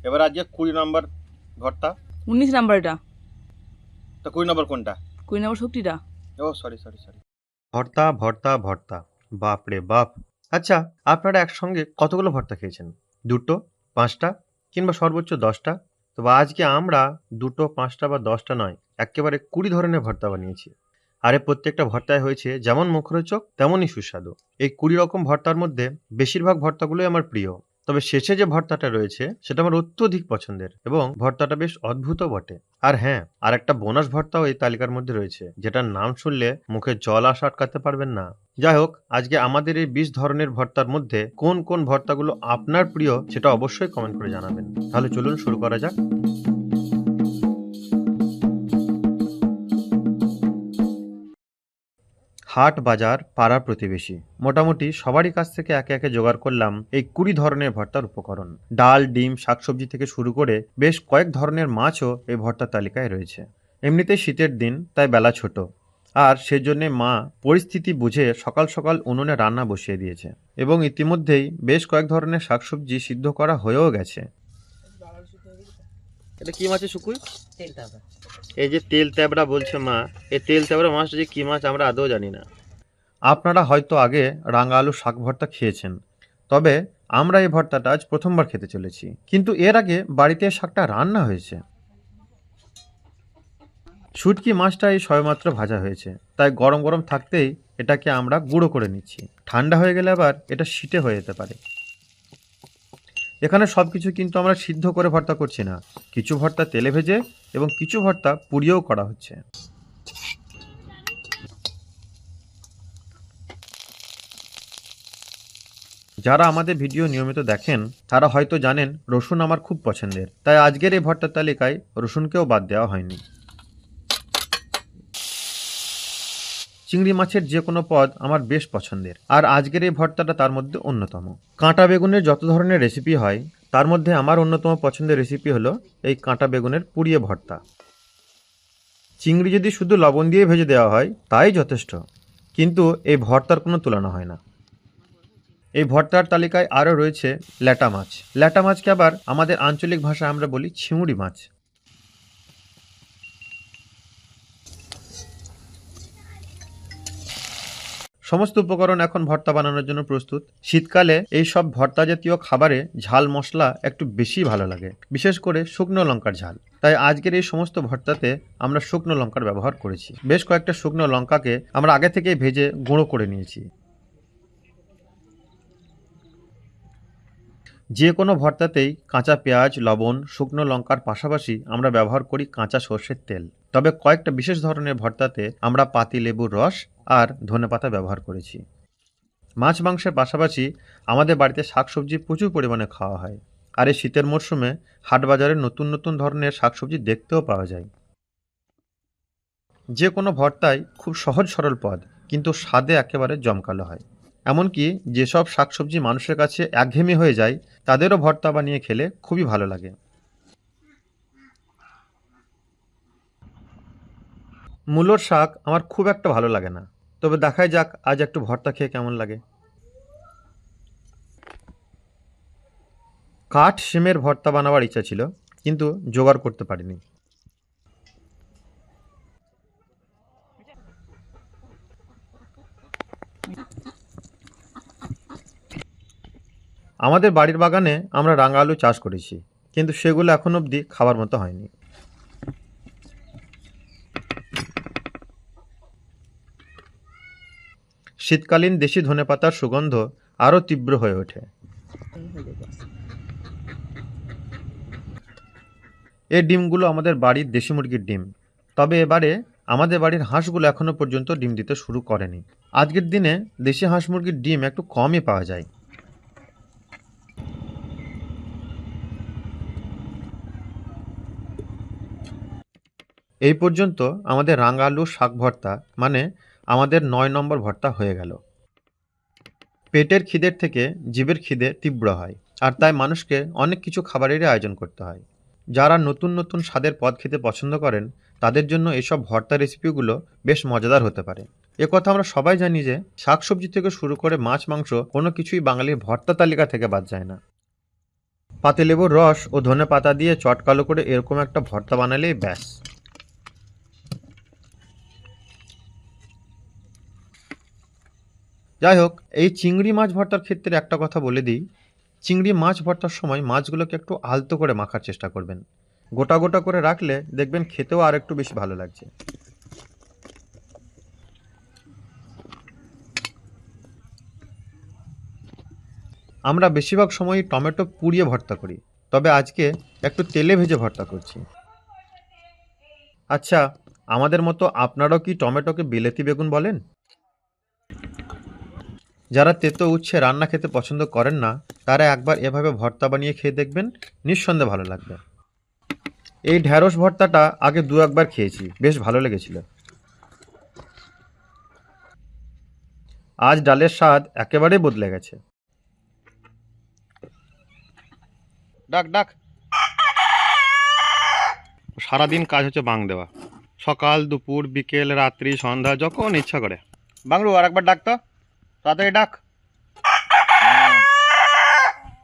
এবার আজকে 20 নম্বর ভর্তা। 19 নাম্বার এটা। তো 20 নম্বর কোনটা? 20 নাম্বার সত্যিটা। ও সরি সরি সরি। ভর্তা ভর্তা ভর্তা, বাপ রে বাপ। আচ্ছা, আপনারা একসঙ্গে কতগুলো ভর্তা খেয়েছেন? দুটো, পাঁচটা, কিংবা সর্বোচ্চ 10টা? তবে আজকে আমরা দুটো, পাঁচটা বা 10টা নয়, একেবারে 20 ধরনের ভর্তা বানিয়েছি। আর এই প্রত্যেকটা ভর্তায় হয়েছে যেমন মুখরোচক তেমনই সুস্বাদু। এই 20 রকম ভর্তার মধ্যে বেশিরভাগ ভর্তাগুলোই আমার প্রিয়। তবে শেষে যে ভর্তাটা রয়েছে সেটা আমার অত্যধিক পছন্দের, এবং ভর্তাটা বেশ অদ্ভুতও বটে। আর হ্যাঁ, আর একটা বোনাস ভর্তাও এই তালিকার মধ্যে রয়েছে, যেটার নাম শুনলে মুখে জল আসা আটকাতে পারবেন না। যাই হোক, আজকে আমাদের এই 20 ধরনের ভর্তার মধ্যে কোন কোন ভর্তাগুলো আপনার প্রিয় সেটা অবশ্যই কমেন্ট করে জানাবেন। তাহলে চলুন শুরু করা যাক। হাট বাজার পাড়া প্রতিবেশী মোটামুটি সবারই কাছ থেকে একে একে জোগাড় করলাম এই 20 ধরনের ভর্তার উপকরণ। ডাল, ডিম, শাকসবজি থেকে শুরু করে বেশ কয়েক ধরনের মাছও এই ভর্তার তালিকায় রয়েছে। এমনিতেই শীতের দিন, তাই বেলা ছোট, আর সেজন্যে মা পরিস্থিতি বুঝে সকাল সকাল উনুনে রান্না বসিয়ে দিয়েছে, এবং ইতিমধ্যেই বেশ কয়েক ধরনের শাকসবজি সিদ্ধ করা হয়েও গেছে। এটা কি মাছের শুকুই? এই যে তেল তেবড়া বলছে মা, এই তেল তেবড়া মাছটা যে কি মাছ আমরা আদৌ জানি না। আপনারা হয়তো আগে রাঙা আলু শাক ভর্তা খেয়েছেন, তবে আমরা এই ভর্তাটা আজ প্রথমবার খেতে চলেছি। কিন্তু এর আগে বাড়িতে শাকটা রান্না হয়েছে। শুটকি মাছটা এই সবেমাত্র ভাজা হয়েছে, তাই গরম গরম থাকতেই এটাকে আমরা গুঁড়ো করে নিচ্ছি। ঠান্ডা হয়ে গেলে আবার এটা শিটে হয়ে যেতে পারে। এখানে সব কিছু কিন্তু আমরা সিদ্ধ করে ভর্তা করছি না, কিছু ভর্তা তেলে ভেজে এবং কিছু ভর্তা পুড়িয়েও করা হচ্ছে। যারা আমাদের ভিডিও নিয়মিত দেখেন তারা হয়তো জানেন রসুন আমার খুব পছন্দের, তাই আজকের এই ভর্তার তালিকায় রসুনকেও বাদ দেওয়া হয়নি। চিংড়ি মাছের যে কোনো পদ আমার বেশ পছন্দের, আর আজকের এই ভর্তাটা তার মধ্যে অন্যতম। কাঁটা বেগুনের যত ধরনের রেসিপি হয় তার মধ্যে আমার অন্যতম পছন্দের রেসিপি হলো এই কাঁটা বেগুনের পুড়িয়ে ভর্তা। চিংড়ি যদি শুধু লবণ দিয়ে ভেজে দেওয়া হয় তাই যথেষ্ট, কিন্তু এই ভর্তার কোনো তুলনা হয় না। এই ভর্তার তালিকায় আরও রয়েছে ল্যাটা মাছ। ল্যাটা মাছকে আবার আমাদের আঞ্চলিক ভাষায় আমরা বলি ছিমুড়ি মাছ। সমস্ত উপকরণ এখন ভর্তা বানানোর জন্য প্রস্তুত। শীতকালে এই সব ভর্তা জাতীয় খাবারে ঝাল মশলা একটু বেশি ভালো লাগে, বিশেষ করে শুকনো লঙ্কার ঝাল। তাই আজকের এই সমস্ত ভর্তাতে আমরা শুকনো লঙ্কার ব্যবহার করেছি। বেশ কয়েকটা শুকনো লঙ্কাকে আমরা আগে থেকেই ভেজে গুঁড়ো করে নিয়েছি। যে কোনো ভর্তাতেই কাঁচা পেঁয়াজ, লবণ, শুকনো লঙ্কার পাশাপাশি আমরা ব্যবহার করি কাঁচা সর্ষের তেল। তবে কয়েকটা বিশেষ ধরনের ভর্তাতে আমরা পাতি লেবুর রস আর ধনেপাতা ব্যবহার করেছি। মাছ মাংসের পাশাপাশি আমাদের বাড়িতে শাকসবজি প্রচুর পরিমাণে খাওয়া হয়, আর এই শীতের মরশুমে হাটবাজারে নতুন নতুন ধরনের শাকসবজি দেখতেও পাওয়া যায়। যে কোনো ভর্তাই খুব সহজ সরল পদ, কিন্তু স্বাদে একেবারে জমকালো হয়। এমনকি যেসব শাকসবজি মানুষের কাছে একঘেয়েমি হয়ে যায় তাদেরও ভর্তা বানিয়ে খেলে খুবই ভালো লাগে। মূলোর শাক আমার খুব একটা ভালো লাগে না, তবে দেখাই যাক আজ একটু ভর্তা খেয়ে কেমন লাগে। কাঠ শিমের ভর্তা বানাবার ইচ্ছা ছিল, কিন্তু জোগাড় করতে পারিনি। আমাদের বাড়ির বাগানে আমরা রাঙা আলু চাষ করেছি, কিন্তু সেগুলো এখন অবধি খাবার মতো হয়নি। শীতকালীন দেশি ধনেপাতার সুগন্ধ আরও তীব্র হয়ে ওঠে। এই ডিমগুলো আমাদের বাড়ির দেশি মুরগির ডিম, তবে এবারে আমাদের বাড়ির হাঁসগুলো এখনো পর্যন্ত ডিম দিতে শুরু করেনি। আজকের দিনে দেশি হাঁস মুরগির ডিম একটু কমই পাওয়া যায়। এই পর্যন্ত আমাদের রাঙা আলু শাক ভর্তা মানে আমাদের 9 নম্বর ভর্তা হয়ে গেল। পেটের খিদের থেকে জিভের খিদে তীব্র হয়, আর তাই মানুষকে অনেক কিছু খাবারেরই আয়োজন করতে হয়। যারা নতুন নতুন স্বাদের পদ খেতে পছন্দ করেন তাদের জন্য এসব ভর্তা রেসিপিগুলো বেশ মজাদার হতে পারে। একথা আমরা সবাই জানি যে শাকসবজি থেকে শুরু করে মাছ মাংস কোনো কিছুই বাঙালির ভর্তা তালিকা থেকে বাদ যায় না। পাতিলেবুর রস ও ধনেপাতা দিয়ে চটকালো করে এরকম একটা ভর্তা বানালেই ব্যাস। যাই হোক, এই চিংড়ি মাছ ভর্তার ক্ষেত্রে একটা কথা বলে দিই, চিংড়ি মাছ ভর্তার সময় মাছগুলোকে একটু আলতো করে মাখার চেষ্টা করবেন। গোটা গোটা করে রাখলে দেখবেন খেতেও আর একটু বেশি ভালো লাগছে। আমরা বেশিরভাগ সময়ই টমেটো পুড়িয়ে ভর্তা করি, তবে আজকে একটু তেলে ভেজে ভর্তা করছি। আচ্ছা, আমাদের মতো আপনারাও কি টমেটোকে বিলেতি বেগুন বলেন? যারা তেতো উচ্ছে রান্না খেতে পছন্দ করেন না, তারা একবার এভাবে ভর্তা বানিয়ে খেয়ে দেখবেন, নিঃসন্দেহে ভালো লাগবে। এই ঢ্যাঁড়স ভর্তাটা আগে দু একবার খেয়েছি, বেশ ভালো লেগেছিল। আজ ডালের স্বাদ একেবারেই বদলে গেছে। ডাক ডাক। সারাদিন কাজ হচ্ছে বাং দেওয়া, সকাল দুপুর বিকেল রাত্রি সন্ধ্যা যখন ইচ্ছা করে। বাংলু আর একবার ডাক তো, তাড়াতাড়ি ডাক।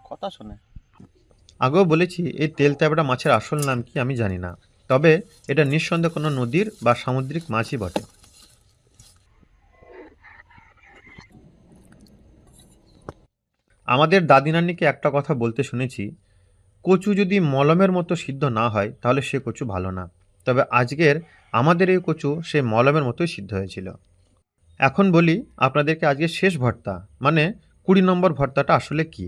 কথা শোনে। আগেও বলেছি, এই তেল তেবড়া মাছের আসল নাম কি আমি জানি না, তবে এটা নিঃসন্দেহে কোনো নদীর বা সামুদ্রিক মাছই বটে। আমাদের দাদি নানিকে একটা কথা বলতে শুনেছি, কচু যদি মলমের মতো সিদ্ধ না হয় তাহলে সে কচু ভালো না। তবে আজকের আমাদের এই কচু সে মলমের মতোই সিদ্ধ হয়েছিল। এখন বলি আপনাদেরকে আজকে শেষ ভর্তা, মানে 20 নম্বর ভর্তাটা আসলে কি।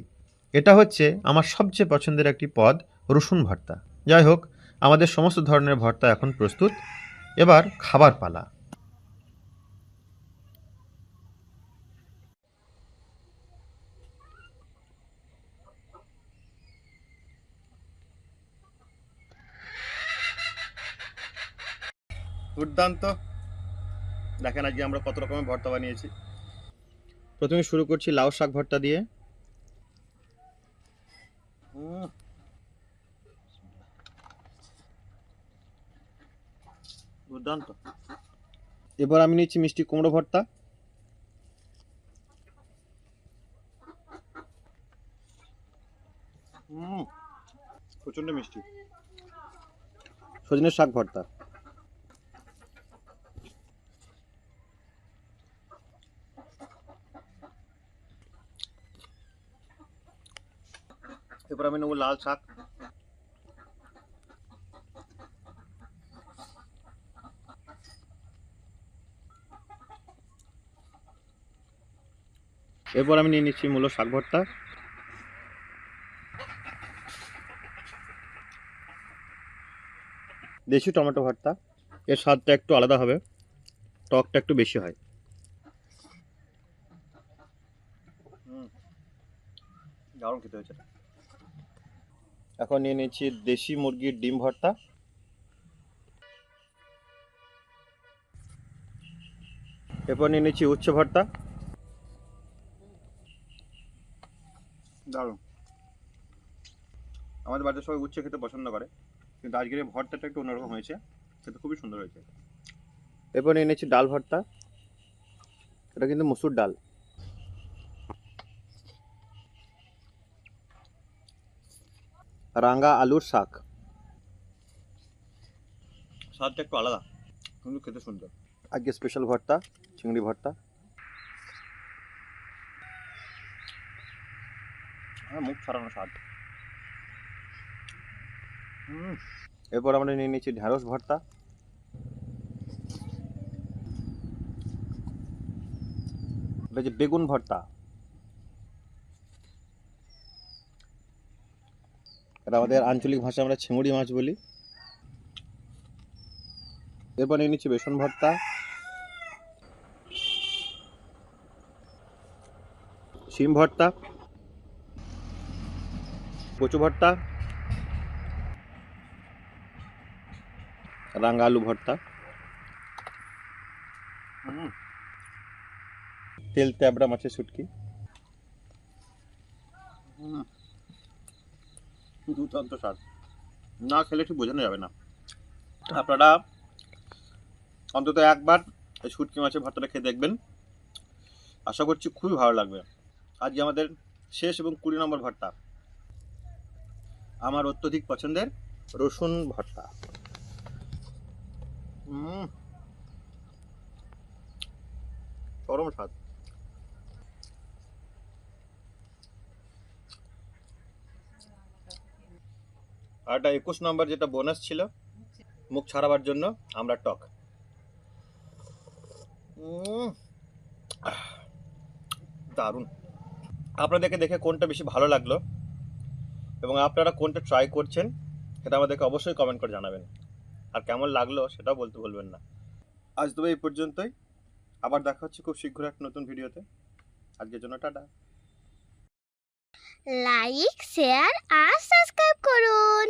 এটা হচ্ছে আমার সবচেয়ে পছন্দের একটি পদ, রসুন ভর্তা। যাই হোক, আমাদের সমস্ত ধরনের ভর্তা এখন প্রস্তুত, এবার খাবার পালা। দুর্দান্ত। দেখেন আজকে আমরা কত রকমের ভর্তা বানিয়েছি। প্রথমে শুরু করছি লাউ শাক ভর্তা দিয়ে। দুর্দান্ত। এবার আমি নিচ্ছি মিষ্টি কুমড়ো ভর্তা। প্রচন্ড মিষ্টি। সজনের শাক ভর্তা। এবার আমি নেবো লাল শাক। এরপর আমি নিয়ে নিচ্ছি মূলো শাক ভর্তা। দেশি টমেটো ভর্তা, এর স্বাদটা একটু আলাদা হবে, টকটা একটু বেশি হয়। দারুণ খেতে হয়েছে। এখন নিয়ে নিচ্ছি দেশি মুরগির ডিম ভর্তা। এরপর নিয়ে নিচ্ছি উচ্ছে ভর্তা। দারুণ। আমাদের বাড়িতে সবাই উচ্ছে খেতে পছন্দ করে, কিন্তু আজকের এই ভর্তাটা একটু অন্যরকম হয়েছে, খেতে খুবই সুন্দর হয়েছে। এরপর নিয়ে নিচ্ছি ডাল ভর্তা। এটা কিন্তু মসুর ডাল। রাঙা আলুর শাক, স্বাদটা একটু আলাদা কিন্তু খেতে সুন্দর। আজকে স্পেশাল ভর্তা, চিংড়ি ভর্তা। মুখ ছড়ানো স্বাদ। এরপর আমরা নিয়ে নিচ্ছি ঢ্যাঁড়স ভর্তা। এটা যে বেগুন ভর্তা, এটা আমাদের আঞ্চলিক ভাষায় আমরা ছিঙুড়ি মাছ বলি। এরপর নিয়ে নিচ্ছি বেসন ভর্তা, শিম ভর্তা, কচু ভর্তা, রাঙা আলু ভর্তা, তেল তেবড়া মাছের শুটকি। দুর্দান্ত স্বাদ, না খেলে ঠিক বোঝানো যাবে না। আপনারা অন্তত একবার এই শুটকি মাছের ভর্তাটা খেয়ে দেখবেন, আশা করছি খুবই ভালো লাগবে। আজকে আমাদের শেষ এবং 20 নম্বর ভর্তা। আমার অত্যধিক পছন্দের রসুন ভর্তা। চরম স্বাদ। আর একটা 21 নম্বর যেটা বোনাস ছিল মুখ ছাড়াবার জন্য, আমরা টক। দারুণ। আপনাদেরকে দেখে কোনটা বেশি ভালো লাগলো এবং আপনারা কোনটা ট্রাই করছেন সেটা আমাদেরকে অবশ্যই কমেন্ট করে জানাবেন। আর কেমন লাগলো সেটাও বলতে ভুলবেন না। আজ তবে এই পর্যন্তই। আবার দেখা হচ্ছে খুব শীঘ্রই একটা নতুন ভিডিওতে। আজকের জন্য টাটা। লাইক, শেয়ার আর সাবস্ক্রাইব করুন।